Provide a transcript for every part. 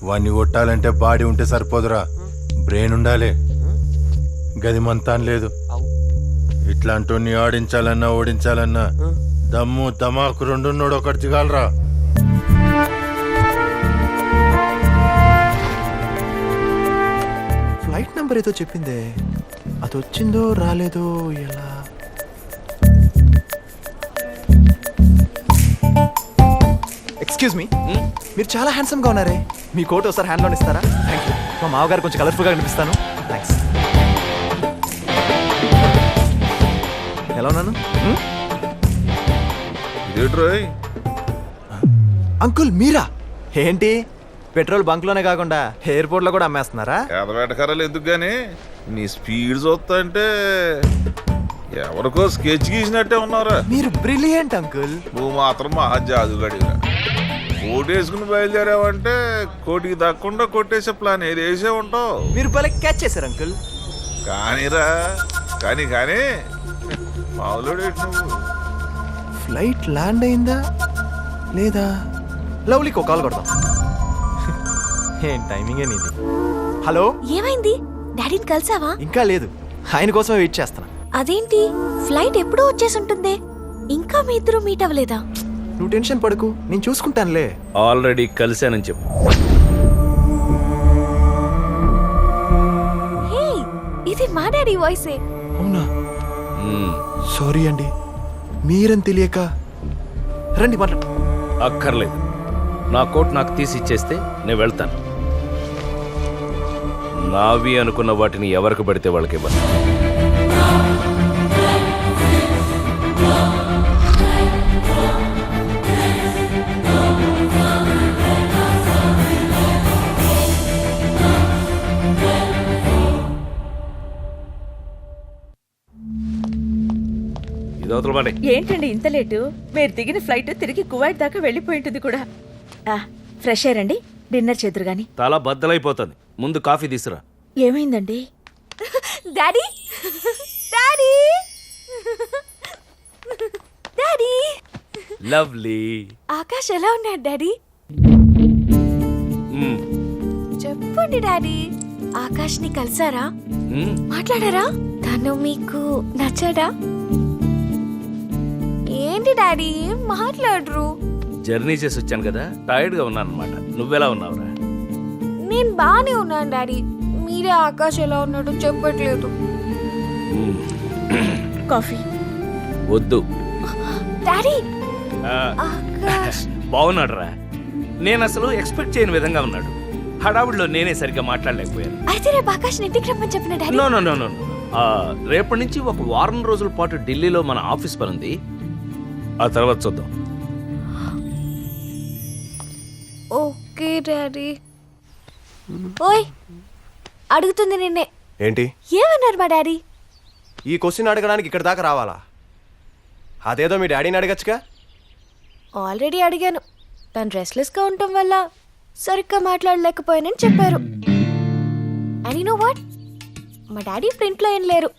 వాణ్ణి కొట్టాలంటే బాడీ ఉంటే సరిపోదురా, బ్రెయిన్ ఉండాలి. గది మంతాన్ లేదు. ఇట్లాంటి ఆడించాలన్నా ఓడించాలన్నా దమ్ము దమాకు రెండున్నోడు ఒకటి దిగాలరా. ఫ్లైట్ నెంబర్ ఏదో చెప్పిందే, అది వచ్చిందో రాలేదో ఎలా? ఎక్స్క్యూజ్ మీ, మీరు చాలా హ్యాండ్సమ్ గా ఉన్నారే. మీ కోట్ ఒకసారి హ్యాండ్ లోన్ ఇస్తారా? Thank you. మా మామగారు కొంచెం కలర్ఫుల్ గా కనిపిస్తాను. థ్యాంక్స్. ఎలా ఉన్నాను అంకుల్? మీరా? ఏంటి పెట్రోల్ బంక్ లోనే కాకుండా ఎయిర్పోర్ట్ లో కూడా అమ్మేస్తున్నారా? ఎదవేటకరాలు ఎందుకు గానీ నీ స్పీడ్ చూస్తా అంటే ఎవరికో స్కెచ్ గీసినట్టే ఉన్నారా. మీరు బ్రిలియంట్ అంకుల్. నువ్వు మాత్రం మహా జాదుగడిగా కోటేసుకుని బయలుదేరావంటే కోటికి దక్కకుండా కొట్టేసే ప్లాన్ ఏది వేసే ఉంటావు. మీరు భలే క్యాచ్ చేశారు అంకుల్. కానీరా కానీ మామూలుడు నువ్వు. ఫ్లైట్ ల్యాండ్ అయిందా లేదా? లవ్లీకి ఒక కాల్ కొడదాం. ఏం టైమింగ్ నీది. హలో, ఏమైంది? డాడీని కలిసావా? ఇంకా లేదు, ఆయన కోసమే వెయిట్ చేస్తున్నా. అదేంటి, ఫ్లైట్ ఎప్పుడూ వచ్చేసి ఉంటుంది, ఇంకా మీ ఇద్దరు మీట్ అవ్వలేదా? నువ్వు టెన్షన్ పడకు, నేను చూసుకుంటానులే. ఆల్రెడీ కలిశానని చెప్పు. హే, ఇది మా డాడీ వాయిసే. అవునా? సారీ అండి, మీరని తెలియక. రండి మాట్లాడు. అక్కర్లేదు, నా కోట్ నాకు తీసి ఇచ్చేస్తే నేను వెళ్తాను. నావి అనుకున్న వాటిని ఎవరికి పడితే వాళ్ళకి ఇవ్వను. ఏంటండి ఇంత లేటు? మీరు దిగిన ఫ్లైట్ తిరిగి కువైట్ దాకా వెళ్ళిపోయి ఉంటుంది కూడా. ఫ్రెష్ అయ్యారండి, డిన్నర్ చేదురు గాని. తల బద్దలైపోతుంది, ముందు కాఫీ తీసురా. ఏమైందండి? Daddy, daddy, daddy. Lovely. Akash ఎలా ఉన్నాడు డాడీ? మ్మ్. చెప్పండి డాడీ, ఆకాష్ ని కలిసారా? మ్మ్. మాట్లాడారా? తను మీకు నచ్చాడా? ఏంటి డాడీ మాట్లాడరు? జర్నీ చేసి వచ్చాను కదా, టైర్డ్ గా ఉన్నాను అనమాట. నువ్వెలా ఉన్నావురా? నేను బానే ఉన్నాను డాడీ, మీరే ఆకాష్ ఎలా ఉన్నాడో చెప్పట్లేదు. కాఫీ వద్దు. డాడీ, ఆ, ఆకాష్ బాగున్నాడురా. నేను అసలు ఎక్స్పెక్ట్ చేయని విధంగా ఉన్నాడు. హడావుడిలో నేనే సరిగ్గా మాట్లాడలేకపోయాను. అయితే రేపు ఆకాష్ ఇంటికి రమ్మని చెప్పిన daddy. No no no no. రేపటి నుంచి ఒక వారం రోజుల పాటు ఢిల్లీలో మన ఆఫీస్ పని ఉంది, ఆ తర్వాత చూద్దాం. Okay daddy. ఓయ్, అడుగుతుంది నిన్నే. ఏంటి? ఏమన్నారు మా డాడీ? ఈ క్వశ్చన్ అడగడానికి ఇక్కడ దాకా రావాలా? అదేదో మీ డాడీని అడగచ్చుగా. ఆల్రెడీ అడిగాను, తను రెస్ట్లెస్గా ఉండటం వల్ల సరిగ్గా మాట్లాడలేకపోయానని చెప్పారు. అండ్ యు నో వాట్, మా డాడీ ప్రింట్లో ఏం లేరు,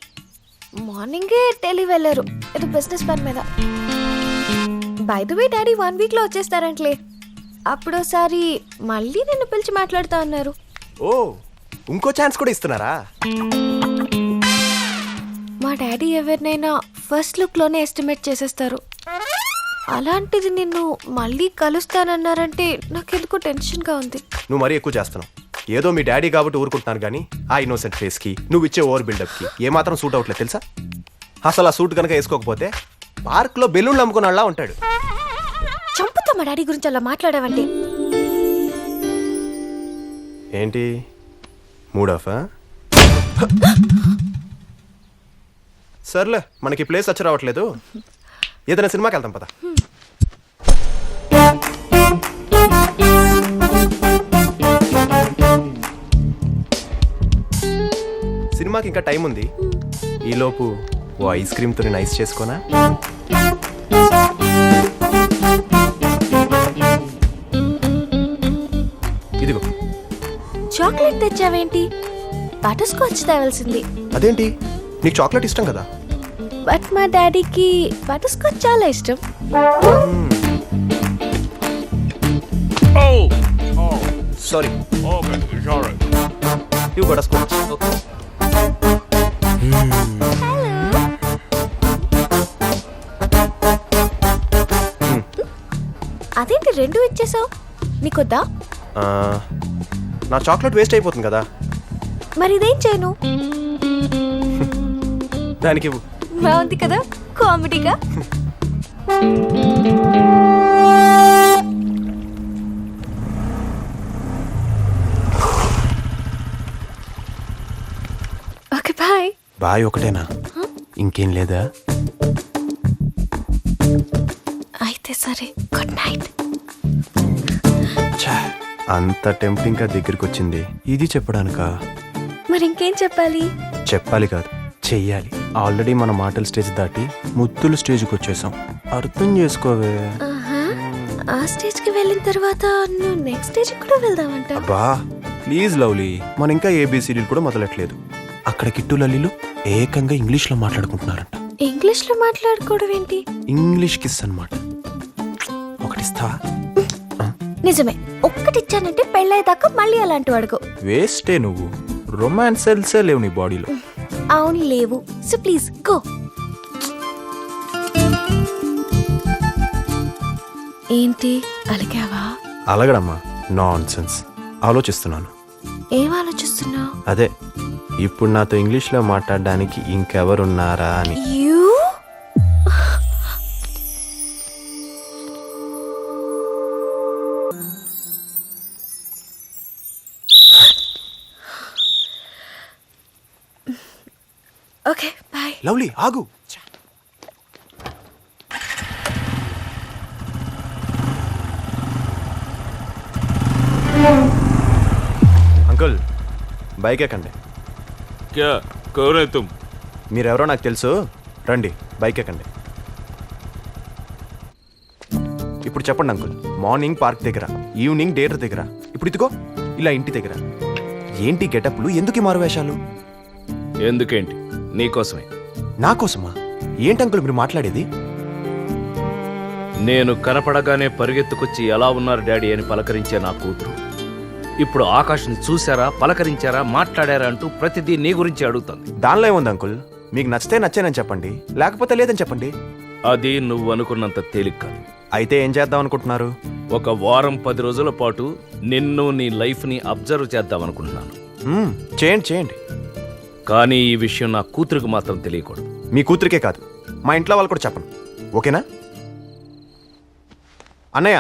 మార్నింగే ఢిల్లీ వెళ్ళారు ఏదో బిజినెస్ పని మీద. బై ద వే డాడీ 1 వీక్లో వచ్చేస్తారంట్లే. అప్పుడోసారి మళ్ళీ నిన్ను పిలిచి మాట్లాడుతా అన్నారు. ఓ, ఇంకో ఛాన్స్ కూడా ఇస్తున్నారా? మా డాడీ ఎవరినైనా ఫస్ట్ లుక్లోనే ఎస్టిమేట్ చేసేస్తారు. అలాంటిది నిన్ను మళ్ళీ కలుస్తానన్నారంటే నాకెందుకో టెన్షన్గా ఉంది. నువ్వు మరీ ఎక్కువ చేస్తున్నావు. ఏదో మీ డాడీ కాబట్టి ఊరుకుంటున్నాను కానీ ఆ ఇన్నోసెంట్ ఫేస్కి నువ్వు ఇచ్చే ఓవర్ బిల్డప్కి ఏమాత్రం సూట్ అవట్లేదు తెలుసా? అసలు ఆ సూట్ కనుక వేసుకోకపోతే పార్క్లో బెలూన్లు అమ్ముకున్నాళ్ళ ఉంటాడు. చంపుతా మా డాడీ గురించి అలా మాట్లాడావంటే. ఏంటి మూడ్ ఆఫా? సర్లే, మనకి ప్లేస్ వచ్చి రావట్లేదు, ఏదైనా సినిమాకి వెళ్తాం పద. సినిమాకి ఇంకా టైం ఉంది, ఈలోపు ఓ ఐస్ క్రీమ్తో నైస్ చేసుకోనా? ఇదిగో. చాక్లెట్ తెచ్చావేంటి? బటర్ స్కాచ్ తేవాల్సింది. అదేంటి, నీకు చాక్లెట్ ఇష్టం కదా? బట్ మా డాడీకి బటర్ స్కాచ్ చాలా ఇష్టం. Sorry okay it's alright. You got Skoch. అదేంటి రెండు ఇచ్చేసావు? నీకొద్దా? నా చాక్లెట్ వేస్ట్ అయిపోతుంది కదా, మరి ఇదేం చేయను? దానికి ఇవ్వు. బాగుంది కదా కామెడీగా. Okay bye. బాయ్ ఒకటేనా, ఇంకేం లేదా? అయితే సరే, గుడ్ నైట్. ఛా, అంత టెంప్టింగ్ గా దగ్గరికి వచ్చింది, ఇది చెప్పడానికా? మరి ఇంకేం చెప్పాలి? చెప్పాలి కాదు, చెయ్యాలి. ఆల్రెడీ మన మాటల స్టేజ్ దాటి ముద్దుల స్టేజ్కి వచ్చేసాం, అర్థం చేసుకోవే. ఆహా, ఆ స్టేజ్ కి వెళ్ళిన తర్వాత నువ్వు నెక్స్ట్ స్టేజ్ కూడా వెళ్దామంట. అబ్బా ప్లీజ్ లవ్లీ, మన ఇంకా ఏబిసిడీలు కూడా మొదలట్లేదు. అక్కడ కిట్టు లల్లీలు ఏకంగా ఇంగ్లీష్ లో మాట్లాడుకుంటున్నారంట. ఇంగ్లీష్ లో మాట్లాడుకోవడం ఏంటి? ఇంగ్లీష్ కిస్ అన్నమాట. ఒకటిస్తా? నిజమే, ఒక్కటిచ్చానంటే పెళ్ళయ్యేదాకా మళ్ళీ అలాంటి అడుగు. వేస్టే నువ్వు, రొమాన్స్ సెల్సే లేవు నీ బాడీలో. అవును లేవు, సో ప్లీజ్ గో. ఏంటి అలిగావా? అలగడమ్మా, నాన్ సెన్స్. ఆలోచిస్తున్నాను. ఏం ఆలోచిస్తున్నావు? అదే, ఇప్పుడు నాతో ఇంగ్లీష్లో మాట్లాడడానికి ఇంకెవరున్నారా అని. You okay boy. లవ్లీ ఆగు. అంకుల్ బైక్ ఎక్కండి. క్యా కౌన్ హై తుమ్? మీరెవరో నాకు తెలుసు, రండి బైక్ ఎక్కండి. ఇప్పుడు చెప్పండి అంకుల్, మార్నింగ్ పార్క్ దగ్గర, ఈవినింగ్ థియేటర్ దగ్గర, ఇప్పుడు ఇదిగో ఇలా ఇంటి దగ్గర. ఏంటి గెటప్లు, ఎందుకు ఈ మారువేషాలు? ఎందుకేంటి, నీకోసమే. నా కోసమా? ఏంటి అంకుల్ మీరు మాట్లాడేది? నేను కనపడగానే పరిగెత్తుకొచ్చి ఎలా ఉన్నారు డాడీ అని పలకరించే నా కూతురు ఇప్పుడు ఆకాశం చూసారా, పలకరించారా, మాట్లాడారా అంటూ ప్రతిదీ నీ గురించి అడుగుతుంది. దానిలో ఏముంది అంకుల్, మీకు నచ్చితే నచ్చానని చెప్పండి, లేకపోతే లేదని చెప్పండి. అది నువ్వు అనుకున్నంత తేలిక కాదు. అయితే ఏం చేద్దాం అనుకుంటున్నారు? ఒక వారం 10 రోజుల పాటు నిన్ను నీ లైఫ్ని అబ్జర్వ్ చేద్దాం అనుకుంటున్నాను. చేయండి చేయండి. కానీ ఈ విషయం నా కూతురికి మాత్రం తెలియకూడదు. మీ కూతురికే కాదు, మా ఇంట్లో వాళ్ళు కూడా చెప్పను, ఓకేనా? అన్నయ్య,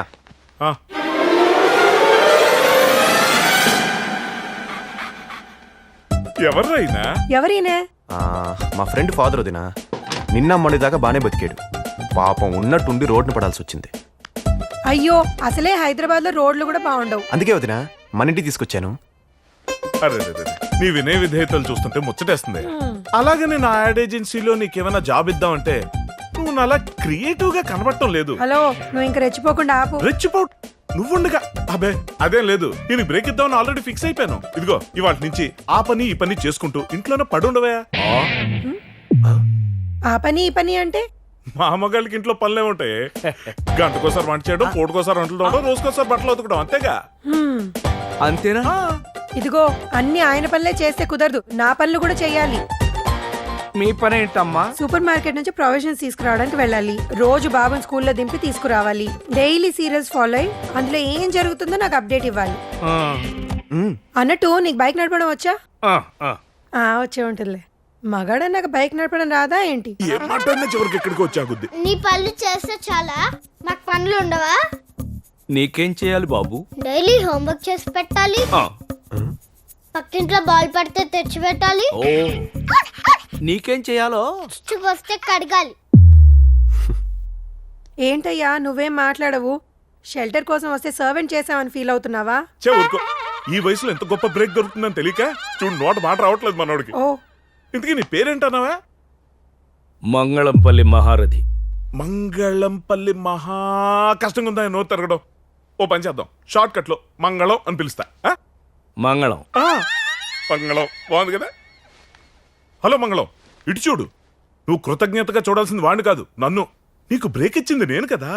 ఎవర్రైనా? ఎవరైనా? మా ఫ్రెండ్ ఫాదర్ వదినా, నిన్న మొన్న దాకా బానే బతికాడు. పాపం ఉన్నట్టుండి రోడ్డును పడాల్సి వచ్చింది. అయ్యో, అసలే హైదరాబాద్ లో రోడ్లు కూడా బాగుండవు. అందుకే వదినా మన ఇంటికి తీసుకొచ్చాను. అరే నీ వినయ విధేయతలు చూస్తుంటే ముచ్చటేస్తుంది. అలాగే నేను ఆ యాడ్ ఏజెన్సీలో నీకేమైనా జాబ్ ఇద్దామంటే నువ్వు నాలా క్రియేటివ్ గా కనబడటం లేదు. హలో, నువ్వు ఇంకా రెచ్చిపోకుండా ఆపు. రెచ్చిపో, నువ్వుండగా. అబే అదేం లేదు, నేను బ్రేక్ ఇద్దామని ఆల్రెడీ ఫిక్స్ అయిపోయాను. ఇదిగో ఇవాళ నుంచి ఆ పని ఈ పని చేసుకుంటూ ఇంట్లోనే పడుండవా. ఆ పని ఈ పని అంటే? మా అమ్మగారికి ఇంట్లో పనులే ఉంటాయి. గంటకోసారి వంట చేయడం, పూటకోసారి వంటలు తోవడం, రోజుకోసారి బట్టలు ఉతకడం, అంతేగా. అంతేనా? ఇదిగో అన్ని ఆయన పనులే చేస్తే కుదరదు, నా పనులు కూడా చెయ్యాలి. మీ పని ఏంటమ్మా? సూపర్ మార్కెట్ నుంచి ప్రొవిజన్స్ తీసుకురావడానికి వెళ్ళాలి, రోజు బాబుని స్కూల్లో దింపి తీసుకురావాలి, డైలీ సీరియల్స్ ఫాలో అయ్యి అందులో ఏం జరుగుతుందో నాకు అప్డేట్ ఇవ్వాలి. అన్నట్టు నీకు బైక్ నడపడం వచ్చా? వచ్చే ఉంటుందిలే. మగాడ నాకు బైక్ నడపడం రాదా ఏంటి? ఏం మాట్లాడినా చివరికి ఎక్కడికి వచ్చాగుద్ది. నీ పనులు చేస్తే చాలా, మాకు పనులు ఉండవా? నీకేం చేయాలి బాబు? డైలీ హోంవర్క్ చేసి పెట్టాలి, పక్కింట్లో బాల్ పడితే తెచ్చి పెట్టాలి, ఓ నీకేం చేయాలో? వస్తే కడగాలి. ఏంటయ్యా నువ్వేం మాట్లాడవు? షెల్టర్ కోసం వస్తే సర్వెంట్ చేసామని ఫీల్ అవుతున్నావా? ఊరుకో, ఈ వయసులో ఎంత గొప్ప బ్రేక్ దొరుకుతుందని తెలియక చూడు నోట మాట రావట్లేదు మనోడికి. ఓ, ఇంతకీ నీ పేరేంటన్నావా? మంగళంపల్లి మహారథి. మంగళంపల్లి మహా కష్టంగా ఉందా నోరు తిరగడం. ఓ పని చేద్దాం, షార్ట్ కట్ లో మంగళం అని పిలుస్తా. మంగళం. మంగళం బాగుంది కదా. హలో మంగళం, ఇటు చూడు. నువ్వు కృతజ్ఞతగా చూడాల్సింది వాడిని కాదు, నన్ను. నీకు బ్రేక్ ఇచ్చింది నేను కదా.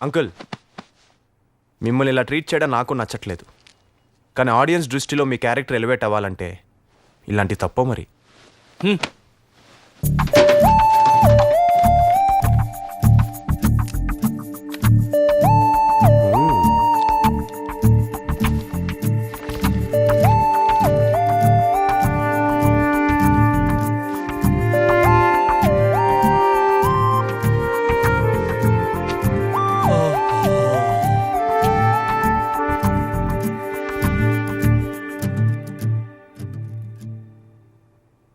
అంకుల్ మిమ్మల్ని ఇలా ట్రీట్ చేయడం నాకు నచ్చట్లేదు, కానీ ఆడియన్స్ దృష్టిలో మీ క్యారెక్టర్ ఎలివేట్ అవ్వాలంటే ఇలాంటి తప్పో మరి.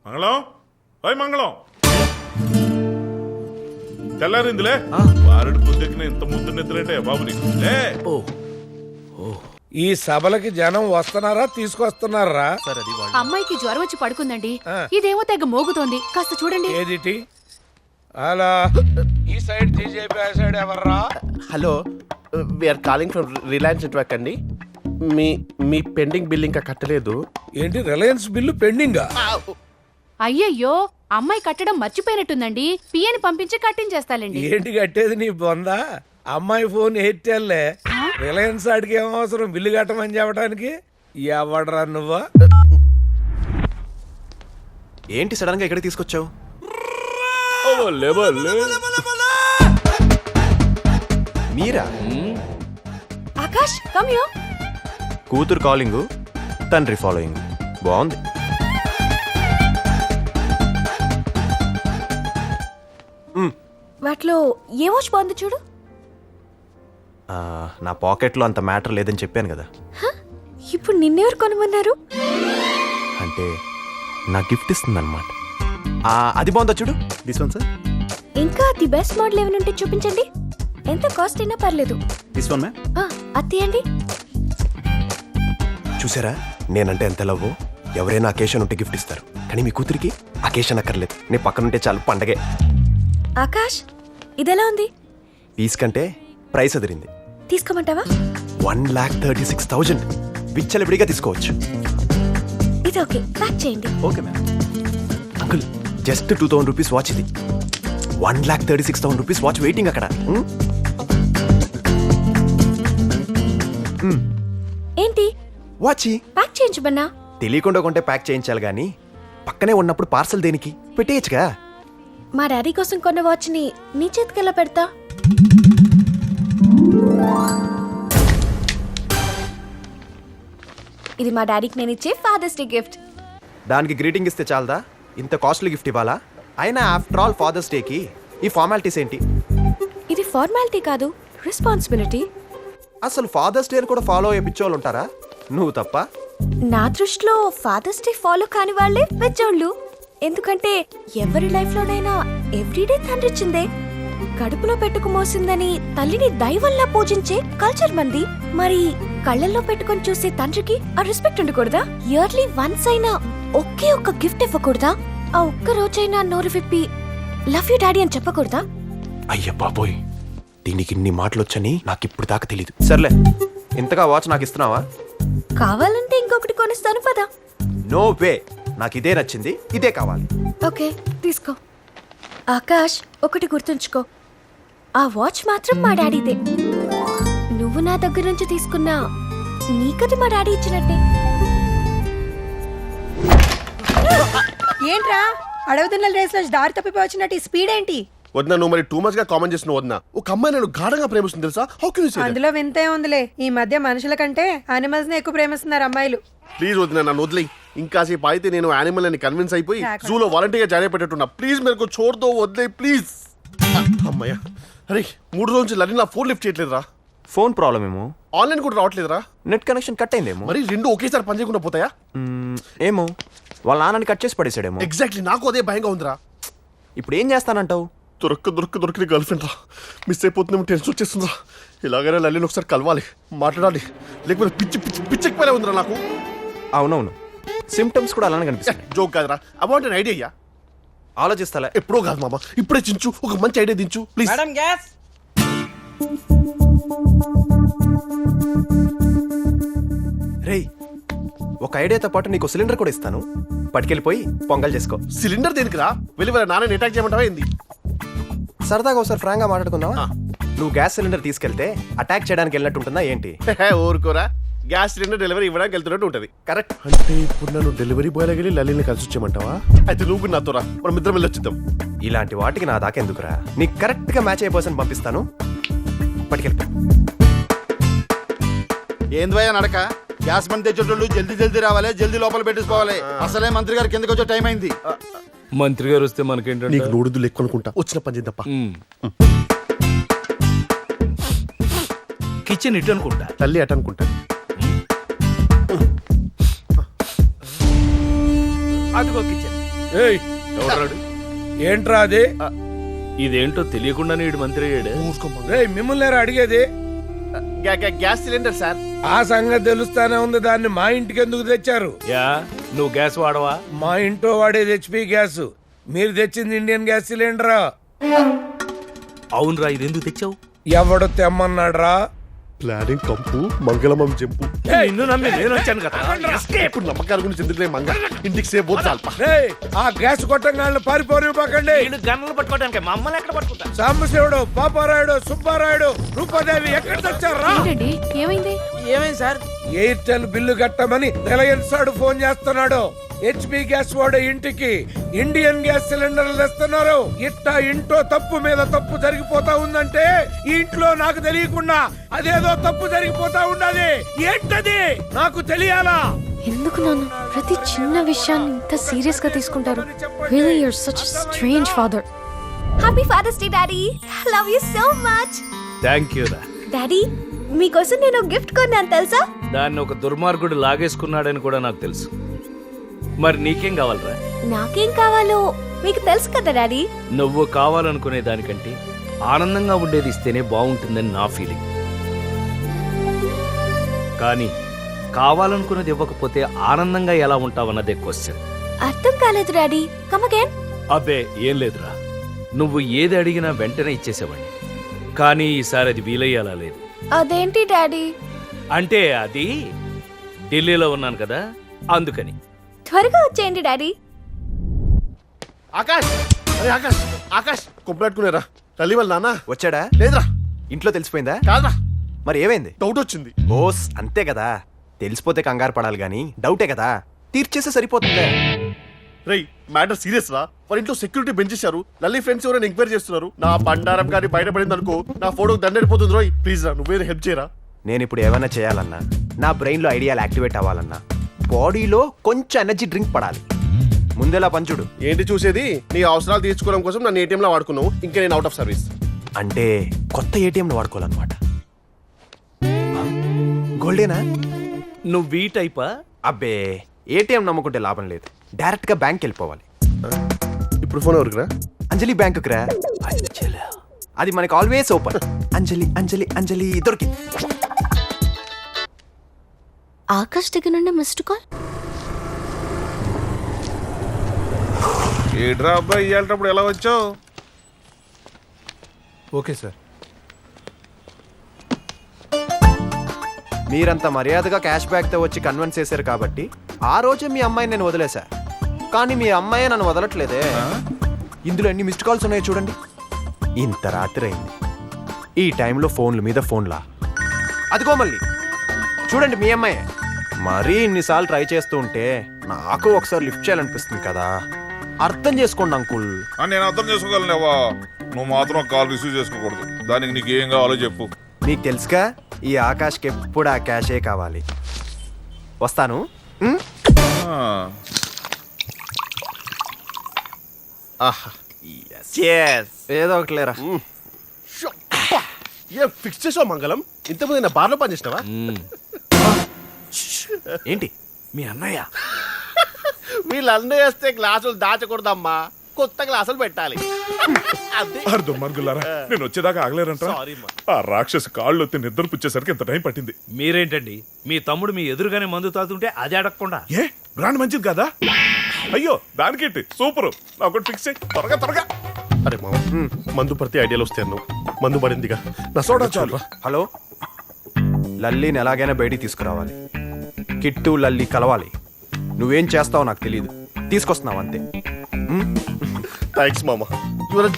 మంగళం, ఓయ్ మంగళం, తెల్లారిందిలే. వారుడి బుద్ధికి ఇంత ముద్దు నిద్రేంటే బాబు నీకు? లే. ఈ సభలకి జనం వస్తున్నారా తీసుకొస్తున్నారా? అమ్మాయికి జ్వరం వచ్చి పడుకుందండి. ఇదేమో తెగ మోగుతోంది, కాస్త చూడండి. ఏదిటి అలా ఈ సైడ్ జీజేపీ ఆ సైడ్ ఎవర్రా? Hello, we are calling from Reliance network అండి. మీ మీ పెండింగ్ బిల్ ఇంకా కట్టలేదు. ఏంటి రిలయన్స్ బిల్లు పెండింగా? అయ్యయ్యో, అమ్మాయి కట్టడం మర్చిపోయినట్టుందండి. పియని పంపించి కట్టించేస్తాలండి. ఏంటి కట్టేది నీ బొందా? అమ్మాయి ఫోన్ ఎయిర్టెల్లే. రిలయన్స్ ఆడికి ఏం అవసరం బిల్లు కట్టమని చెప్పడానికి? ఎవడరా నువ్వా? ఏంటి సడన్ గా ఇక్కడ తీసుకొచ్చావు? మీరా? Akash come here. కూతురు కాలింగ్, తండ్రి ఫాలోయింగ్. బాగుంది. వాటిలో ఏ వాచ్ బాగుంది చూడు. నా పాకెట్లో అంత మ్యాటర్ లేదని చెప్పాను కదా. ఇప్పుడు నిన్నెవరు కొనమన్నారు? అంటే నా గిఫ్ట్ ఇస్తుందన్నమాట. అది బాగుందా చూడు. This one sir. ఇంకా ది బెస్ట్ మోడల్ ఏమైనా ఉంటే చూపించండి. ఎంత కాస్ట్ అయినా పర్లేదు. This one ma'am. అది తీయండి. చూసారా నేనంటే ఎంత లవ్. ఎవరైనా అకేషన్ ఉంటే గిఫ్ట్ ఇస్తారు, కానీ మీ కూతురికి అకేషన్ అక్కర్లేదు. నేను పక్కనుంటే చాలు పండగే. ఆకాష్ ఇదెలా ఉంది? పీస్ కంటే ప్రైస్ అదిరింది. తీసుకోమంటావా? 1,36,000 విచ్చలవిడిగా తీసుకోవచ్చు. ఇది ఓకే, ప్యాక్ చేయండి. Okay ma'am. Uncle just 2,000 rupees watch ఇది. 1,36,000 రూపీస్ వాచ్ వెయిటింగ్ అక్కడ. ఏంటి వాచ్ ప్యాక్ చేయించమన్నా? తెలియకుండా కొంటే ప్యాక్ చేయించాలి, కానీ పక్కనే ఉన్నప్పుడు పార్సల్ దేనికి? పెట్టేయచ్చుగా. మా డాడీ కోసం కొన్న వాచ్ ని నీ చేతికెలా పెడతా? ఇది మా డాడీకి నేను ఇచ్చే ఫాదర్స్ డే గిఫ్ట్. దానికి గ్రీటింగ్ ఇస్తే చాలదా? ఇంత కాస్ట్లీ గిఫ్ట్ ఇవ్వాలా? అయినా ఆఫ్టర్ ఆల్ ఫాదర్స్ డేకి ఈ ఫార్మాలిటీస్ ఏంటి? ఇది ఫార్మాలిటీ కాదు, రెస్పాన్సిబిలిటీ. అసలు ఫాదర్స్ డే కూడా ఫాలో అయ్యే పిచ్చోళ్ళు ఉంటారా? నువ్వు తప్ప. నా దృష్టిలో ఫాదర్స్ డే ఫాలో కాని వాళ్ళే పెద్దోళ్ళు. ఎందుకంటే ఎవరి లైఫ్ లోనైనా ఎవ్రీడే తండ్రిచ్చిందే. కడుపులో పెట్టుకు మోసిందని తల్లిని దైవంలా పూజించే కల్చర్ మంది. మరి కళ్ళల్లో పెట్టుకొని చూసే తండ్రికి ఆ రెస్పెక్ట్ ఉండకూడదా? ఇయర్లీ వన్స్ అయినా ఒకే ఒక్క గిఫ్ట్ ఇవ్వకూడదా? ఆ ఒక్క రోజైనా నోరు విప్పి లవ్ యూ డాడీ అని చెప్పకూడదా? అయ్య బాబోయ్, దీనికి ఇన్ని మాటలు వచ్చని నాకు ఇప్పుడు దాకా తెలీదు. సర్లే, ఇంతగా వాచ్ నాకు ఇస్తున్నావా? కావాలంటే ఇంకొకటి కొనిస్తాను పదా. నో వే, నాకు ఇదే నచ్చింది, ఇదే కావాలి. ఓకే తీసుకో. ఆకాష్ ఒకటి గుర్తుంచుకో, ఆ వాచ్ మాత్రం మా డాడీదే. నువ్వు నా దగ్గర నుంచి తీసుకున్నా నీకది మా డాడీ ఇచ్చినట్టే. ఏంట్రా అడవుతున్న రేస్ లో దారి తప్పిపోయి వచ్చినట్టు ఈ స్పీడ్ ఏంటి? వద్దా, నువ్వు మరి టూ మచ్ గా కామెంట్ చేస్తున్నావు. వద్దా, ఒక అమ్మాయి నేను గాఢంగా ప్రేమిస్తుంది తెలుసా? How can you say that? అందులో వింతే ఉందిలే. ఈ మధ్య మనుషుల కంటే యానిమల్స్ ని ఎక్కువ ప్రేమిస్తున్నారు అమ్మాయిలు. ప్లీజ్ వద్దా, నన్ను వదిలేయి. ఇంకాసేపు అయితే నేను యానిమల్ అని కన్విన్స్ అయిపోయి జూలో వాలంటీర్గా జాయిన్ అయిపోయేట్టున్నా. ప్లీజ్ మేరకు చోర్దో, వదిలే ప్లీజ్. అమ్మయ్యా, అరే 3 రోజుల నుంచి లలిన్ నా ఫోన్ లిఫ్ట్ చేయట్లేదురా. ఫోన్ ప్రాబ్లం ఏమో, ఆన్లైన్ కూడా రావట్లేదురా. నెట్ కనెక్షన్ కట్ అయిందేమో. మరి 2 ఒకేసారి పని చేయకుండా పోతాయా? ఏమో, వాళ్ళ నాన్నని కట్ చేసి పడేసాడేమో. ఎగ్జాక్ట్లీ, నాకు అదే భయంగా ఉందిరా. ఇప్పుడు ఏం చేస్తానంటావు? దొరికి గర్ల్ ఫ్రెండ్ రా. మిస్ అయిపోతుందేమో, టెన్షన్ వచ్చేస్తుందిరా. ఇలాగైనా లలిన్ ఒకసారి కలవాలి, మాట్లాడాలి. లేకపోతే పిచ్చెక్కిపోలే ఉందిరా నాకు. అవునవును, సిమ్టమ్స్ కూడా అలానే కనిపిస్తాయి. జోక్ కాదురా, ఐ వాంట్ ఎన్ ఐడియా. ఆలోచిస్తాలే. ఎప్పుడో కాదు మామ, ఇప్పుడే చించు, ఒక మంచి ఐడియా దించు ప్లీజ్. రేయ్, ఒక ఐడియాతో పాటు నీకు సిలిండర్ కూడా ఇస్తాను. పట్టుకెళ్ళిపోయి పొంగల్ చేసుకో. సిలిండర్ దేనికిరా? వెళ్ళి వాళ్ళ నాన్నని అటాక్ చేయమంటావా ఏంది? సరదాగా ఒకసారి ఫ్రాంక్గా మాట్లాడుకుందామా? నువ్వు గ్యాస్ సిలిండర్ తీసుకెళ్తే అటాక్ చేయడానికి వెళ్ళినట్టు ఉంటుందా ఏంటి? ఊరుకోరా, గ్యాస్ సిలిండర్ డెలివరీ ఇవ్వడానికి వెళ్తున్నట్టు ఉంటది. కరెక్ట్. అంటే ఇప్పుడు నన్ను డెలివరీ బాయ్ వెళ్ళి లలిని కలిసి వచ్చేయమంటావా? అయితే నువ్వు కూడా నాతో రా, మనం ఇద్దరం వెళ్ళి వచ్చేద్దాం. ఇలాంటి వాటికి నా దాకా ఎందుకురా? నీకు కరెక్ట్ గా మ్యాచ్ అయ్యే పర్సన్ పంపిస్తాను, పట్టుకెళ్తా. ఏంద్వయ్యా నడక? గ్యాస్ బండ్ తెచ్చేటోళ్ళు జల్దీ జల్దీ రావాలి, జల్దీ లోపల పెట్టేసుకోవాలి. అసలే మంత్రి గారు కిందకి వచ్చే టైం అయింది. మంత్రి గారు వస్తే మనకేంటంటే నీకు నోడుదులు ఎక్కువ అనుకుంటా, వచ్చిన పని చేద్దాం. కిచెన్ ఇటు అనుకుంటా. తల్లి అట అనుకుంటా. అదిగో కిచెన్. ఏయ్, ఎవరాడు? ఏంట్రా అది? ఇదేంటో తెలియకుండానే ఇడు మంత్రి అయ్యాడు. రేయ్, మిమ్మల్ని అడిగేది. Gas cylinder sir. ఆ సంగతి తెలుస్తానే ఉంది, దాన్ని మా ఇంటికి ఎందుకు తెచ్చారు? యా, నువ్వు గ్యాస్ వాడవా? మా ఇంట్లో వాడేది హెచ్పి గ్యాస్, మీరు తెచ్చింది ఇండియన్ గ్యాస్ సిలిండర్. అవునరా, ఇది ఎందుకు తెచ్చావు? ఎవడు తెమ్మన్నాడ్రా? ప్లానింగ్ కంపు, మంగళమం జంపు. నిన్ను నమ్మి నేను వచ్చాను కదా. ఇప్పుడు నమ్మకాల గురించి ఎందుకు మంగ, ఇంటికి సేపు పోతే చాలు. రేయ్, ఆ గ్యాస్ కొట్టంగాళ్ళు పారిపోనివ్వకండి. గన్నులు పట్టుకోవడానికి మమ్మల్ని ఎక్కడ పట్టుకుంటా? సాంబశివుడు, పాపారాయుడు, సుబ్బారాయుడు, రూపాదేవి ఎక్కడ తెచ్చారా? ఏంటండి ఏమైంది? ఏమైంది సార్? ఎయిర్టెల్ బిల్లు కట్టమని రిలయన్స్ వాడు ఫోన్ చేస్తున్నాడు. హెచ్పి గ్యాస్ వాడు ఇంటికి ఇండియన్ గ్యాస్ సిలిండర్లు తెస్తున్నారు. ఇట్టా ఇంట్లో తప్పు మీద తప్పు జరిగిపోతా ఉందంటే ఈ ఇంట్లో నాకు తెలియకుండా అదేదో తప్పు జరిగిపోతా ఉన్నది. ఏంటది నాకు తెలియాలా? ఎందుకు నాన్న ప్రతి చిన్న విషయాన్ని ఇంత సీరియస్ గా తీసుకుంటారు? Really, you're such a strange father. Happy Father's Day, Daddy. I love you so much. Thank you రా. డాడీ, మీకోసం నేను గిఫ్ట్ కొన్నాను తెలుసా? దాన్ని ఒక దుర్మార్గుడు లాగేసుకున్నాడని కూడా నాకు తెలుసు. మరి నీకేం కావాలరా? నాకేం కావాలో మీకు తెలుసు కదా డాడీ. నువ్వు కావాలనుకునే దానికంటే ఆనందంగా ఉండేది ఇస్తేనే బాగుంటుందని నా ఫీలింగ్. కానీ కావాలనుకున్నది ఇవ్వకపోతే ఆనందంగా ఎలా ఉంటావన్నదే క్వశ్చన్. అర్థం కాలేదు డాడీ. Come again. అబ్బే ఏం లేదురా, నువ్వు ఏది అడిగినా వెంటనే ఇచ్చేసేవాడిని. కానీ ఈసారి అది వీలయ్యేలా లేదు. అదేంటి డాడీ? అంటే అది ఢిల్లీలో ఉన్నాను కదా, అందుకని. త్వరగా వచ్చేయండి డాడీ. ఆకాష్, అరే ఆకాష్, ఆకాష్ కొప్పలాట్టుకునేరా. తల్లి వాళ్ళ నాన్న వచ్చాడా? లేదురా. ఇంట్లో తెలిసిపోయిందా? కాదురా, మరి ఏమైంది? డౌట్ వచ్చింది. బోస్ అంతే కదా, తెలిసిపోతే కంగారు పడాలి గానీ డౌటే కదా, తీర్చేస్తే సరిపోతుందే. రేయ్, మ్యాటర్ సీరియస్ రా. వాళ్ళ ఇంట్లో సెక్యూరిటీ పెంచేశారు. లల్లి ఫ్రెండ్స్ ఎవరైనా ఎంక్వైరీ చేస్తున్నారు. నా బండారం కానీ బయటపడింది అనుకో, నా ఫోటోకి దండడిపోతుంది రోయ్. ప్లీజ్ రా, నువ్వేదో హెల్ప్ చేయరా. నేను ఇప్పుడు ఏమైనా చేయాలన్నా, నా బ్రెయిన్లో ఐడియాలు యాక్టివేట్ అవ్వాలన్నా, బాడీలో కొంచెం ఎనర్జీ డ్రింక్ పడాలి. ముందెలా పంచుడు. ఏంటి చూసేది? నీ అవసరాలు తీర్చుకోవడం కోసం నన్ను ఏటీఎం లో వాడుకున్నావు. ఇంకా నేను అవుట్ ఆఫ్ సర్వీస్. అంటే కొత్త ఏటీఎంలో వాడుకోవాలన్నమాట. గోల్డేనా? నువ్వు ఈ టైపా? అబ్బే, ఏటీఎం నమ్ముకుంటే లాభం లేదు, డైరెక్ట్ గా బ్యాంక్ వెళ్ళిపోవాలి. ఇప్పుడు ఫోన్ ఎవరికి రా? అంజలి బ్యాంకుకి రా. అది మనకి ఆల్వేస్ ఓపెన్. అంజలి అంజలి అంజలి దొరికింది. ఆకాష్ దగ్గర నుండి మిస్డ్ కాల్. ఏడ్రా అబ్బాయి, ఇయ్యాలటప్పుడు ఎలా వచ్చావు? Okay sir. మీరంత మర్యాదగా క్యాష్ బ్యాక్తో వచ్చి కన్విన్స్ చేశారు కాబట్టి ఆ రోజే మీ అమ్మాయిని నేను వదిలేశా. కానీ మీ అమ్మాయి నన్ను వదలట్లేదే. ఇందులో ఎన్ని మిస్డ్ కాల్స్ ఉన్నాయో చూడండి. ఇంత రాత్రి అయింది, ఈ టైంలో ఫోన్ల మీద ఫోన్లా. అదిగో మళ్ళీ చూడండి మీ అమ్మాయి. మరీ ఇన్నిసార్లు ట్రై చేస్తూ ఉంటే నాకు ఒకసారి లిఫ్ట్ చేయాలనిపిస్తుంది కదా. అర్థం చేసుకోండి అంకుల్. నేను అర్థం చేసుకోగలనేవా? నువ్వు మాత్రం కాల్ రిసీవ్ చేసుకోకూడదు. దానికి నీకు ఏం కావాలో చెప్పు. నీకు తెలుసుగా, ఈ ఆకాష్కి ఎప్పుడు ఆ క్యాషే కావాలి. వస్తాను. ఏదో ఒకటి లేరా. ఏ ఫిక్స్ చేసావు మంగళం? ఇంతకుముందు నా బార్లో పని చేసినావా? ఏంటి మీ అన్నయ్య? వీళ్ళందరూ వేస్తే గ్లాసులు దాచకూడదమ్మా, కొత్త గ్లాసులు పెట్టాలి. అర్థం మరుగులారా, నేను వచ్చేదాకా ఆగలేరంట. ఆ రాక్షసి కాళ్ళు వచ్చి నిద్ర పుచ్చేసరికి ఎంత టైం పట్టింది. మీరేంటండి, మీ తమ్ముడు మీ ఎదురుగానే మందు తాగుతుంటే అది అడగకుండా? ఏ బ్రాండ్ మంచిది కదా? అయ్యో దానికేంటి, సూపర్. నాకు ఫిక్స్ చేయి త్వరగా త్వరగా. అరే మామ, మందు పడితే ఐడియాలు వస్తాయి. నువ్వు మందు పడిందిగా, నా సోడా చాలు. హలో, లల్లీని ఎలాగైనా బయటికి తీసుకురావాలి. కిట్టు లల్లి కలవాలి. నువ్వేం చేస్తావో నాకు తెలియదు, తీసుకొస్తున్నావు అంతే. థ్యాంక్స్ మామ,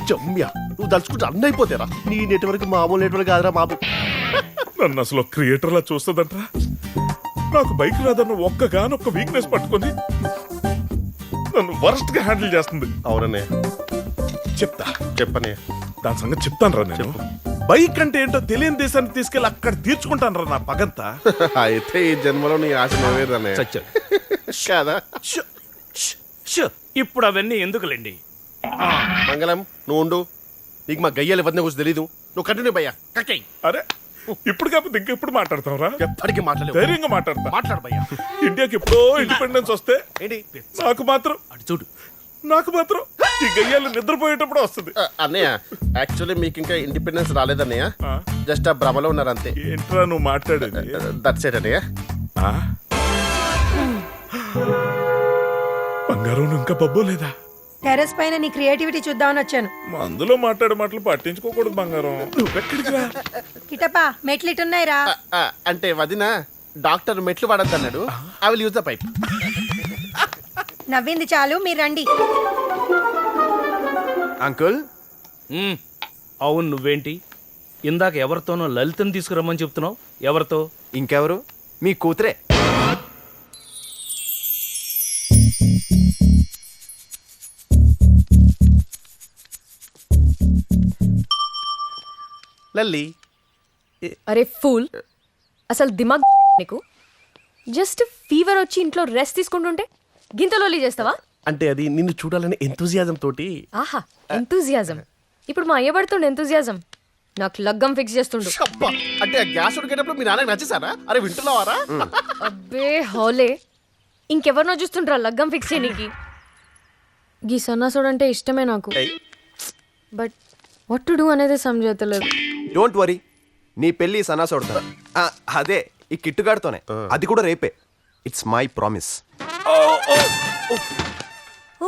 జమ్యా. నువ్వు దలుచుకుంటే అన్నీ అయిపోతారా. నీ నెట్వర్క్ మామూలు నెట్వర్క్ కాదురా బాబు. నన్ను అసలు క్రియేటర్లా చూస్తుందంటరా. నాకు బైక్ రాదన్న ఒక్క వీక్నెస్ పట్టుకొని నన్ను వరస్ట్ గా హ్యాండిల్ చేస్తుంది. అవుననే చెప్తా, చెప్పనే. దాని సంగతి చెప్తాను రా. నేను బైక్ అంటే ఏంటో తెలియని దేశానికి తీసుకెళ్ళి అక్కడ తీర్చుకుంటాను రా నా పగంతా. అయితే ఈ జన్మలో నీ ఆశ నెరవేరనే కదా. ఇప్పుడు అవన్నీ ఎందుకులేండి. మంగళం నువ్వు ఉండు. నీకు మా గయ్యాలు ఇవన్నీ గురించి తెలీదు. నువ్వు కంటిన్యూ భయ్యా. అరే ఇప్పుడు కాకపోతే ఇంకెప్పుడు మాట్లాడతాం రా. ఎప్పటికీ మాట్లాడలేదు. ధైర్యంగా మాట్లాడతా. మాట్లాడు భయ్యా. ఇండియాకి ఎప్పుడో ఇండిపెండెన్స్ వస్తే ఏంటి నాకు మాత్రం ఈ గయ్యాలు నిద్రపోయేటప్పుడు వస్తుంది. అన్నయ్య యాక్చువల్లీ మీకు ఇంకా ఇండిపెండెన్స్ రాలేదన్నయ్య. జస్ట్ ఆ భ్రమలో ఉన్నారు అంతే. ఏంట్రా నువ్వు మాట్లాడేది? దట్స్ ఇట్ అన్నయ్య. బంగారం ఇంకా బబ్బోలేదా? టెర్రస్ పైన నీ క్రియేటివిటీ చూద్దామని వచ్చాను. అందులో మాట్లాడే మాటలు పట్టించుకోకూడదు బంగారం. నువ్వెక్కడికి రా? కిటపా మెట్లు ఇటున్నాయి రా. అంటే వదిన డాక్టర్ మెట్లు వాడద్దు అన్నాడు. I will use the pipe. నవ్వింది చాలు, మీరు రండి. అంకుల్ అవును, నువ్వేంటి ఇందాక ఎవరితోనో లలితని తీసుకురమ్మని చెప్తున్నావు? ఎవరితో? ఇంకెవరు, మీ కూతురే. లల్లి. అరే ఫూల్, అసలు దిమాగ్ నీకు? జస్ట్ ఫీవర్ వచ్చి ఇంట్లో రెస్ట్ తీసుకుంటుంటే గింతలోలి చేస్తావా? అంటే అది నిన్ను చూడాలని ఎంతూజియాజం తోటి. ఆహా, ఎంతూజియాజం. ఇప్పుడు మా అయ్య పడుతుండే ఎంతూజియాజం నాకు లగ్గం ఫిక్స్ చేస్తుండు. అంటే ఆ గ్యాస్ ఉడికేటప్పుడు మీ నాన్నకి నచ్చేసారా? అరే వింటున్నావారా? అబ్బే హోలే, ఇంకెవరినో చూస్తుండ్రా లగ్గం ఫిక్స్ చేయనీకి. గీ సన్నాసుడు అంటే ఇష్టమే నాకు, బట్ వాట్ టు డూ అనేది సమజతలేదు. డోంట్ వరీ, నీ పెళ్లి సన్నాసోడతా. అదే ఈ కిట్టుగాడితోనే, అది కూడా రేపే. It's my promise.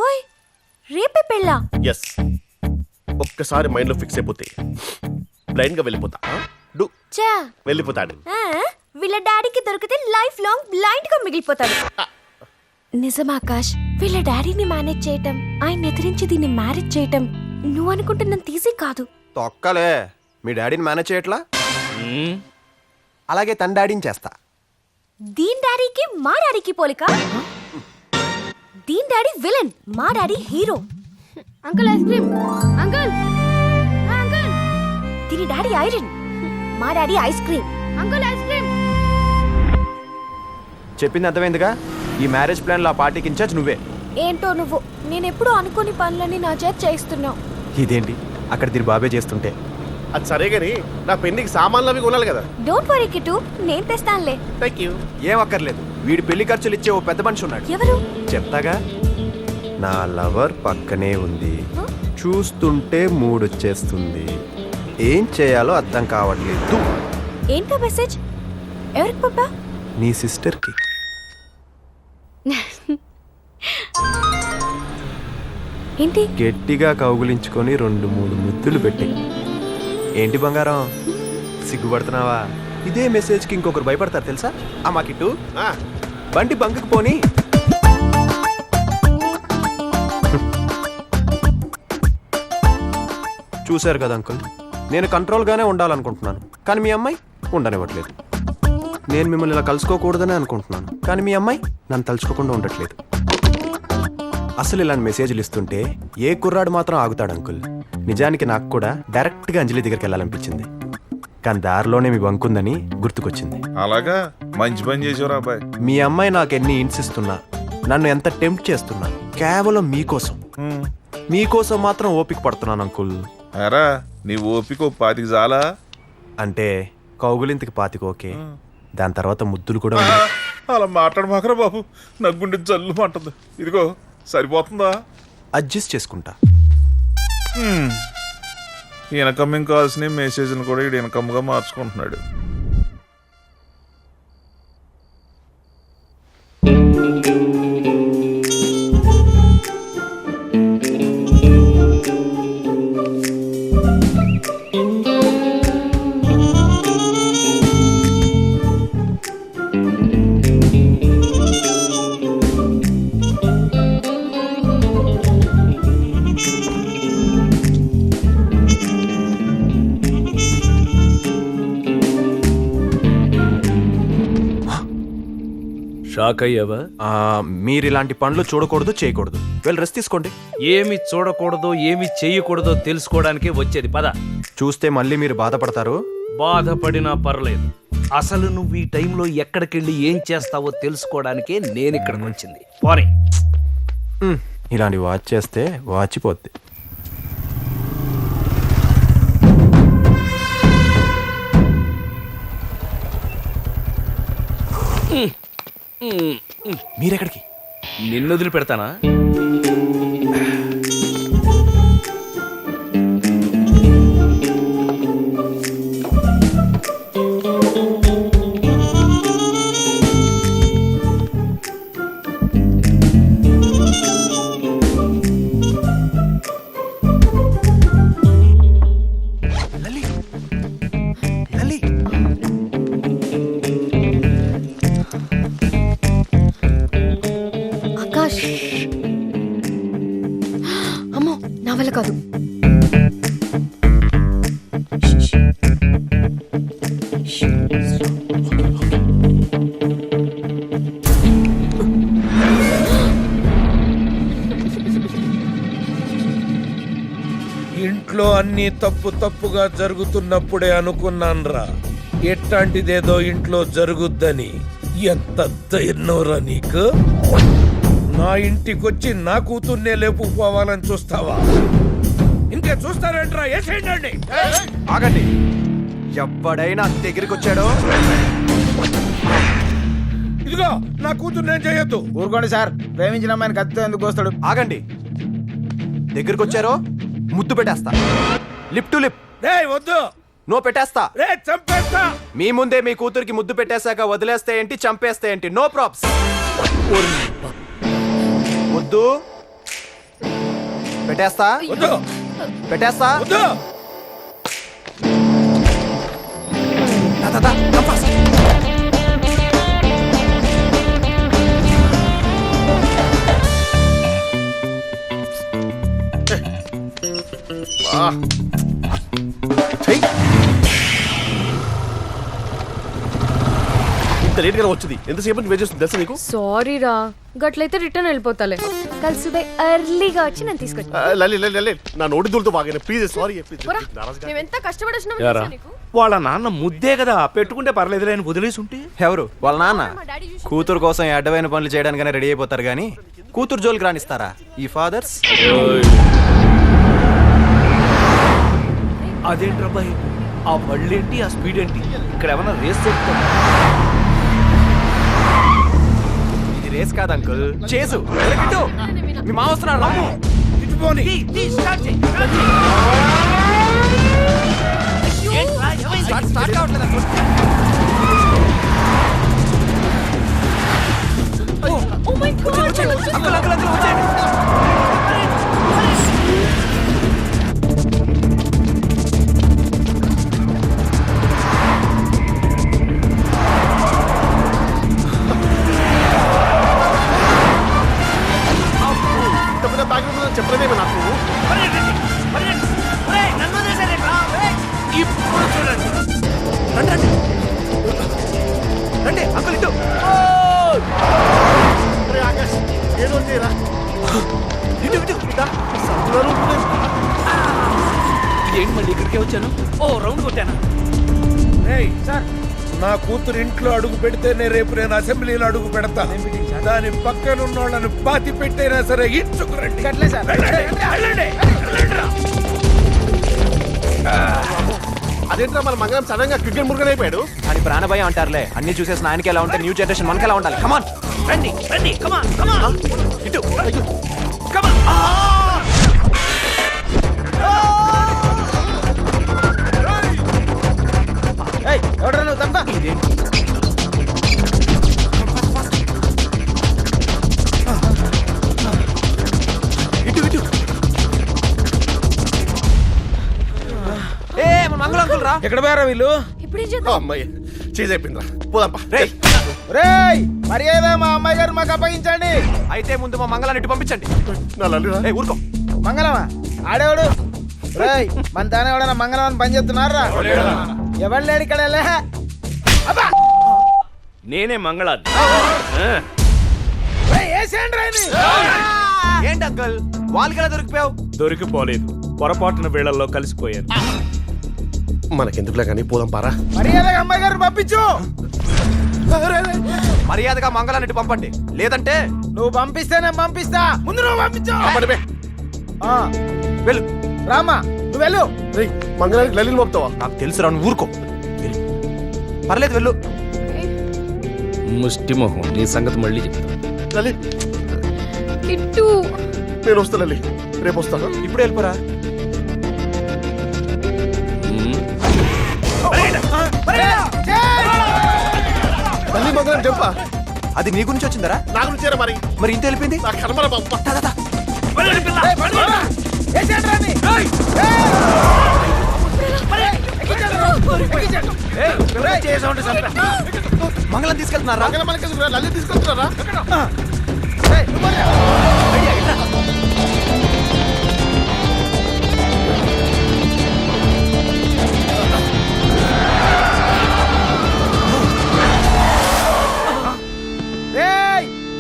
ఓయ్, రేపే పెళ్ళా? ఎస్. ఒక్కసారి మైండ్ లో ఫిక్స్ అయిపోతే బ్లైండ్ గా వెళ్ళిపోతా. వెళ్ళిపోతాడు. వీళ్ళ డాడీకి దొరికితే లైఫ్ లాంగ్ బ్లైండ్ గా మిగిలిపోతాడు. నిజం ఆకాష్, వీళ్ళ డాడీని మేనేజ్ చేయటం, ఆయన ఎదిరించి దీన్ని మ్యారేజ్ చేయటం నువ్వు అనుకుంటున్నంత ఈజీ కాదు. తొక్కలే, మీ డాడీని మేనేజ్ చేయట్లా, అలాగే తన డాడీని చేస్తా. దీన్ డాడీకి మా డాడీకి పోలిక. దీన్ డాడీ విలన్, మా daddy hero. Uncle ice cream. Uncle uncle. దీని డాడీ ఐరన్, మా daddy ice cream. Uncle ice cream. చెప్పింది అర్థమైందిగా. ఈ మ్యారేజ్ ప్లాన్ లో ఆ పార్టీకి ఇన్ఛార్జ్ నువ్వే. ఏంటో నువ్వు, నేనెప్పుడు అనుకోని పనులని నా చేత చేయిస్తున్నావు. ఇదేంటి అక్కడ తిరిగి బాబే చేస్తుంటే? అది సరే గాని నా పెళ్లికి సామాన్లు అవి కొనాలి కదా. డోంట్ వరీ కిట్టు, నేను తెస్తానులే. Thank you. ఏం అక్కర్లేదు, వీడి పెళ్లి ఖర్చులు ఇచ్చే ఓ పెద్ద మనిషి ఉన్నాడు. ఎవరు? చెప్తాగా. నా లవర్ పక్కనే ఉంది, చూస్తుంటే మూడొచ్చేస్తుంది, ఏం చేయాలో అర్థం కావట్లేదు. ఏంటో మెసేజ్? ఎవరికి పంపా? నీ సిస్టర్కి. ఏంటి? గట్టిగా కౌగులించుకొని 2-3 ముద్దులు పెట్టి. ఏంటి బంగారం సిగ్గుపడుతున్నావా? ఇదే మెసేజ్కి ఇంకొకరు భయపడతారు తెలుసా? అమ్మా కిట్టు, బండి బంకుకు పోని. చూశారు కదా అంకుల్, నేను కంట్రోల్గానే ఉండాలనుకుంటున్నాను, కానీ మీ అమ్మాయి ఉండనివ్వట్లేదు. నేను మిమ్మల్ని ఇలా కలుసుకోకూడదని అనుకుంటున్నాను, కానీ మీ అమ్మాయి నన్ను తలుచుకోకుండా ఉండట్లేదు. అసలు ఇలాంటి మెసేజ్లు ఇస్తుంటే ఏ కుర్రాడు మాత్రం ఆగుతాడు అంకుల్? నిజానికి నాకు కూడా డైరెక్ట్గా అంజలి దగ్గరికి వెళ్ళాలనిపించింది, కానీ దారిలోనే మీ బంకుందని గుర్తుకొచ్చింది. అలాగా, మంచి పని చేసేవారు అబ్బాయి. మీ అమ్మాయి నాకు ఎన్ని హింసిస్తున్నా, నన్ను ఎంత టెంప్ట్ చేస్తున్నా, కేవలం మీకోసం మీకోసం మాత్రం ఓపిక పడుతున్నాను అంకుల్. అరా నీ ఓపిక 10 చాలా. అంటే కౌగులింతకి 25 ఓకే, దాని తర్వాత ముద్దులు కూడా ఉన్నాయి. అలా మాట్లాడమాకరా బాబు, నాకు గుండె జల్లు అంటుంది. ఇదిగో సరిపోతుందా? అడ్జస్ట్ చేసుకుంటా. ఇన్కమింగ్ కాల్స్ని మెసేజ్ని కూడా ఇక్కడ ఇన్కమ్గా మార్చుకుంటున్నాడు. షాక్ అయ్యావా? మీరు ఇలాంటి పనులు చూడకూడదు, చేయకూడదు. వెళ్ళి రెస్ట్ తీసుకోండి. ఏమి చూడకూడదో ఏమి చెయ్యకూడదో తెలుసుకోవడానికి వచ్చేది. పద. చూస్తే మళ్ళీ మీరు బాధపడతారు. బాధపడినా పర్లేదు, అసలు నువ్వు ఈ టైంలో ఎక్కడికెళ్ళి ఏం చేస్తావో తెలుసుకోవడానికే నేను ఇక్కడికి వచ్చింది. పోనీ. ఇలాంటి వాచ్ చేస్తే వాచిపోద్ది. మీరెక్కడికి? నిన్ను వదిలిపెడతానా? ఆకాష్, అమ్మో నా వల్ల కాదు. ఇంట్లో అన్ని తప్పుగా జరుగుతున్నప్పుడే అనుకున్నాన్రా ఎట్లాంటిదేదో ఇంట్లో జరుగుద్దని. ఎంత ధైర్యంరా నీకు? నా ఇంటికొచ్చి నా కూతుర్నే లేపుకుపోవాలని చూస్తావా? ఇంకే చూస్తారంట్రా, ఏసేయండి. ఆగండి. ఎవడైనా దగ్గరికి వచ్చాడో ఇదిగో నా కూతురు నేను చేయొద్దు. ఊరుకోండి సార్, ప్రేమించిన అమ్మాయిని కత్తితో ఎందుకు వస్తాడు? ఆగండి. దగ్గరికి వచ్చారో ముద్దు పెట్టేస్తా. Lip to lip. వద్దు. నో పెట్టేస్తా. చంపేస్తా. మీ ముందే మీ కూతురికి ముద్దు పెట్టేశాక వదిలేస్తే ఏంటి, చంపేస్తే ఏంటి? No probs. ముద్దు పెట్టేస్తా. వద్దు. పెట్టేస్తా. వద్దు. దా, దా, దా, దా, fast. ఇంత లేట్ గా వచ్చింది, ఎంతసేపు వెయిట్ చేస్తుంది తెలుసా నీకు? సారీ రా, గట్లయితే రిటర్న్ వెళ్ళిపోతాలే. కలిసి ఎర్లీగా వచ్చి నేను తీసుకొచ్చా. లలి నా నోటి దూలతో బాగా ప్లీజ్. సారీ మేమెంత కష్టపడి యారా, వాళ్ళ నాన్న ముద్దే కదా, పెట్టుకుంటే పర్లేదు అని వదిలేసి ఉంటే. ఎవరు వాళ్ళ నాన్న? కూతురు కోసం అడ్డమైన పనులు చేయడానికనే రెడీ అయిపోతారు గానీ కూతురు జోలికి రానిస్తారా ఈ ఫాదర్స్? అదేంట్రా బాయ్, ఆ బళ్ళేంటి, ఆ స్పీడ్ ఏంటి? ఇక్కడ ఏమన్నా రేస్ చెప్తా? ఇది రేస్ కాదు అంకుల్, చేసు. మీ మా వస్తున్నారు. రమ్ము. ఇటుపోని. స్టార్ట్ కావట్లేదు అంకుల్. అంకుల్ అంకుల్ అంకుల్ వచ్చేయండి. చెప్పలేదేమో నాకు. ఇప్పుడు చూడండి. రండి రండి అంకుల్ ఇటు. ఆకాష్ ఏదో చేయరా. ఇటు ఇటు. ఏంటి మళ్ళీ ఇక్కడికే వచ్చాను? ఓ రౌండ్ కొట్టాను. సార్, నా కూతురు ఇంట్లో అడుగు పెడితేనే రేపు నేను అసెంబ్లీలో అడుగు పెడతా. దాని పక్కన ఉన్న వాళ్ళని పాతి పెట్టైనా సరే ఇచ్చుకురండి. అదేంట్రా మన మంగళం సడన్ గా క్రికెట్ మురుగన్ అయిపోయాడు? అని ప్రాణభయం అంటారులే. అన్ని చూసేసిన ఆయనకి ఎలా ఉంటే న్యూ జనరేషన్ మనకి ఎలా ఉండాలి? కమాన్ రండి రండి, కమాన్ కమాన్. ఇటు. కమాన్. ఎవడరా నువ్వు? తప్ప ఇటు ఇటు. ఏ మన మంగళ అంకుల్ రా. ఎక్కడ పోయారా వీళ్ళు? ఇప్పుడేం చేద్దాం? అమ్మాయి చేజ్ అయిపోయిందిరా, పోదాంపా. రేయ్, మర్యాద మా అమ్మాయి గారు మాకు అప్పగించండి. అయితే ముందు మా మంగళాన్ని ఇటు పంపించండి. నా లల్లిరా. ఊరుకో. మంగళమా? ఆడేవాడు? రేయ్, మన తానే ఎవడన్నా మంగళం అని పని చేస్తున్నారా? ఎవరు లేడు ఇక్కడ. నేనే మంగళాన్ని. ఏంటి అంకల్ వాళ్ళకి ఎలా దొరికిపోయావు? దొరికిపోలేదు, పొరపాటున వేళల్లో కలిసిపోయాను. మనకెందుకులే కానీ పోదాం పారా. అమ్మాయి గారు పంపించు. మర్యాదగా మంగళాన్ని పంపండి, లేదంటే నువ్వు పంపిస్తేనే పంపిస్తా. ముందు నువ్వు పంపించు. వెళ్ళు. రామా నువ్వు వెళ్ళు. మంగళానికి లలిని పంపుతావా? నాకు తెలుసు రా, నువ్వు ఊరుకో. పర్లేదు వెళ్ళు. ముష్టి మొహం, నీ సంగతి మళ్ళీ చెప్తా. లలి కిట్టు నేను వస్తా లలి, రేపు వస్తాను. ఇప్పుడు వెళ్ళిపోరా. లలి మంగళం చెప్పా. అది నీ గురించి వచ్చిందరా? నా గురించి చేరా మరి. మరి ఇంత వెళ్ళిపోయింది. నా కర్మల పంప. మంగళం తీసుకెళ్తున్నారా? లలి తీసుకెళ్తున్నారా?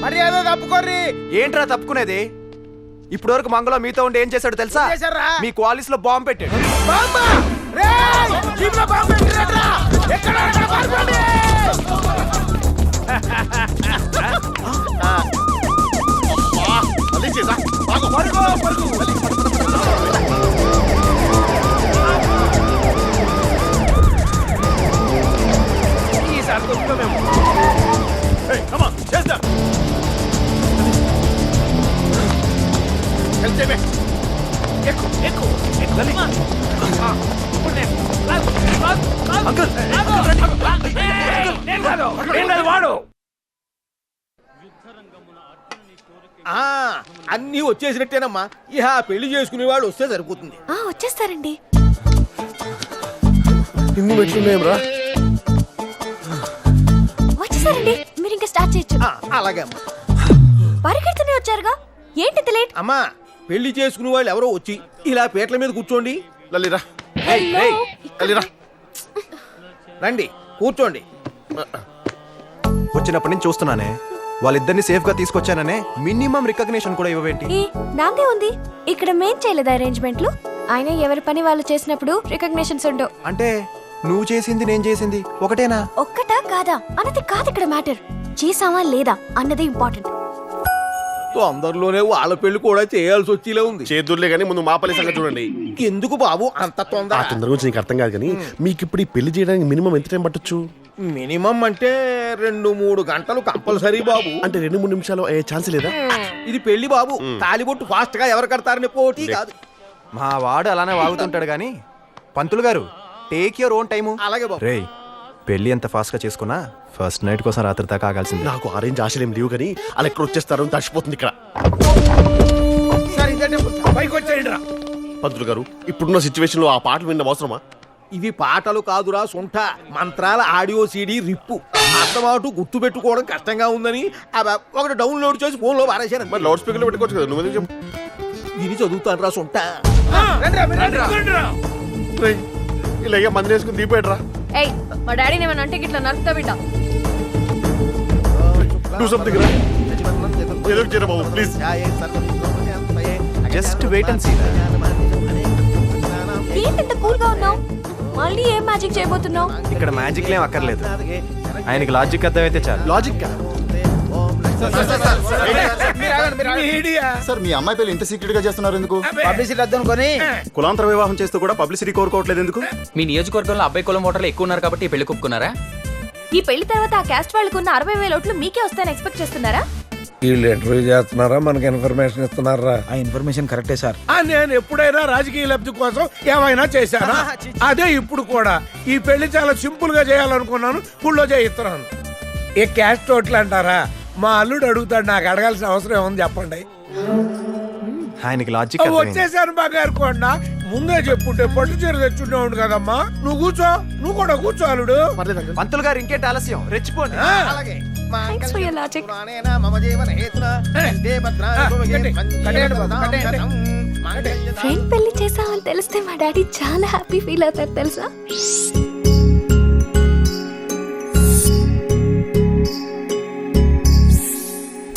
మర్యాద తప్పుకోర్రి. ఏంట్రా తప్పుకునేది? ఇప్పటి వరకు మంగళం మీతో ఉండి ఏం చేశాడు తెలుసా? మీ క్వాలిస్ లో బాంబు పెట్టాడు. లలి చేసా. అన్ని వచ్చేసినట్టేనమ్మా. ఇహ పెళ్లి చేసుకునే వాడు వస్తే సరిపోతుంది. వచ్చేస్తారండి. ఇన్ని మెట్లున్నాయేం రా? వచ్చేసారండి, మీరు ఇంకా స్టార్ట్ చేయొచ్చు. అలాగే అమ్మా. పరిగెడుతూనే వచ్చారుగా, ఏంటి లేట్? అమ్మా పెళ్లి చేసుకునే వాళ్ళు ఎవరో వచ్చి ఇలా పీటల మీద కూర్చోండి. లలిరా లలిరా రండి కూర్చోండి. వచ్చినప్పటి నుంచి చూస్తున్నానే, వాళ్ళిద్దరిని సేఫ్ గా తీసుకొచ్చాననే మినిమం రికగ్నిషన్ కూడా ఇవ్వవేంటి? నాదే ఉంది. ఇక్కడ మేం చేయలేదు అరేంజ్మెంట్లు. ఆయన ఎవరి పని వాళ్ళు చేసినప్పుడు రికగ్నిషన్స్ ఉండవు. అంటే నువ్వు చేసింది నేను చేసింది ఒకటేనా? ఒక్కటా కాదా అన్నది కాదు ఇక్కడ మ్యాటర్. చేసావా లేదా అన్నది ఇంపార్టెంట్. తొందరలోనే వాళ్ళ పెళ్లి కూడా చేయాల్సి వచ్చేలా ఉంది. చేదుర్లే కానీ ముందు మా పల్లి సంగతి చూడండి. ఎందుకు బాబు అంత తొందర? ఆ తొందర గురించి నీకు అర్థం కాదు కానీ మీకు ఇప్పుడు ఈ పెళ్లి చేయడానికి మినిమం ఎంత టైం పట్టొచ్చు? మినిమం అంటే 2-3 గంటలు కంపల్సరీ బాబు. అంటే 2-3 నిమిషాలు అయ్యే ఛాన్స్ లేదా? ఇది పెళ్లి బాబు, తాలిబొట్టు ఫాస్ట్ గా ఎవరు కడతారని పోటీ కాదు. మా వాడు అలానే వాగుతుంటాడు గాని పంతులు గారు టేక్ యువర్ ఓన్ టైము. అలాగే బాబు. రేయ్ పెళ్లి ఎంత ఫాస్ట్ గా చేసుకున్నా ఫస్ట్ నైట్ కోసం రాత్రి దాకా ఆగాల్సింది. నాకు ఆరెంజ్ ఆశలేం లేవు కానీ అలా ఎక్కడ వచ్చేస్తారు తడిచిపోతుంది ఇక్కడ. పంతులు గారు ఇప్పుడున్న సిచ్యువేషన్ లో ఆ పాటలు విన్న అవసరమా? ఇవి పాటలు కాదురా సొంట మంత్రాల ఆడియో సీడీ రిప్పు. అర్థమాటు గుర్తు పెట్టుకోవడం కష్టంగా ఉందని ఒకటి డౌన్లోడ్ చేసి ఫోన్ లో పారేసాను. మరి లౌడ్ స్పీకర్ లో పెట్టుకోవచ్చు కదా. నువ్వు చెప్పు. విని చదువుతాను రా సొంట. ఇలా మంది వేసుకుని దీపేట్రా. ఏయ్ మా డాడీని ఏమన్నా అంటే ఇట్లా నరుకుతా బిడ్డ. డూ సంథింగ్ రా. ఏదో చేయరా బాబు please. Just wait and see. ఏంటి కూల్ గా ఉన్నావు? మళ్ళీ ఏం మ్యాజిక్ చేయబోతున్నావు? ఇక్కడ మ్యాజిక్ ఏం అక్కర్లేదు, ఆయనకి లాజిక్ అర్థమైతే చాలు. లాజిక్ సార్ మీ అమ్మాయి పెళ్లి ఇంత సీక్రెట్ గా చేస్తున్నారు ఎందుకు? పబ్లిసిటీ అద్దనుకొని కులాంతర వివాహం చేస్తూ కూడా పబ్లిసిటీ కోరుకోవట్లేదు ఎందుకు? మీ నియోజకవర్గంలో అబ్బాయి కులం ఓటర్లు ఎక్కువ ఉన్నారు కాబట్టి ఈ పెళ్లి ఒప్పుకున్నారా? ఈ పెళ్లి తర్వాత ఆ క్యాస్ట్ వాళ్ళకున్న 60,000 ఓట్లు మీకే వస్తాయని ఎక్స్పెక్ట్ చేస్తున్నారా? వీళ్ళు ఇంటర్వ్యూ చేస్తున్నారా మనకి ఇన్ఫర్మేషన్ ఇస్తున్నారా? ఆ ఇన్ఫర్మేషన్ కరెక్టే సార్. నేను ఎప్పుడైనా రాజకీయ లబ్ధి కోసం ఏమైనా చేశానా? అదే ఇప్పుడు కూడా ఈ పెళ్లి చాలా సింపుల్ గా చేయాలనుకున్నాను, గుళ్ళో చేయిస్తున్నాను. ఏ క్యాస్ట్ ఓట్లు అంటారా? మా అల్లుడు అడుగుతాడు, నాకు అడగాల్సిన అవసరం ఏముంది చెప్పండి. ఆయనకి లాజిక్ వచ్చేసాను బంగారు కొండ. ముందే చెప్పుంటే పట్టు చీర తెచ్చుండేవాడు కదమ్మా. నువ్వు కూర్చో, నువ్వు కూడా కూర్చో అల్లుడు. పంతులు గారు ఇంకేంటి ఆలస్యం, రెచ్చిపోండి. అలాగే Thanks for your logic. Friend పెళ్లి చేసామని తెలిస్తే మా డాడీ చాలా హ్యాపీ ఫీల్ అవుతారు తెలుసా?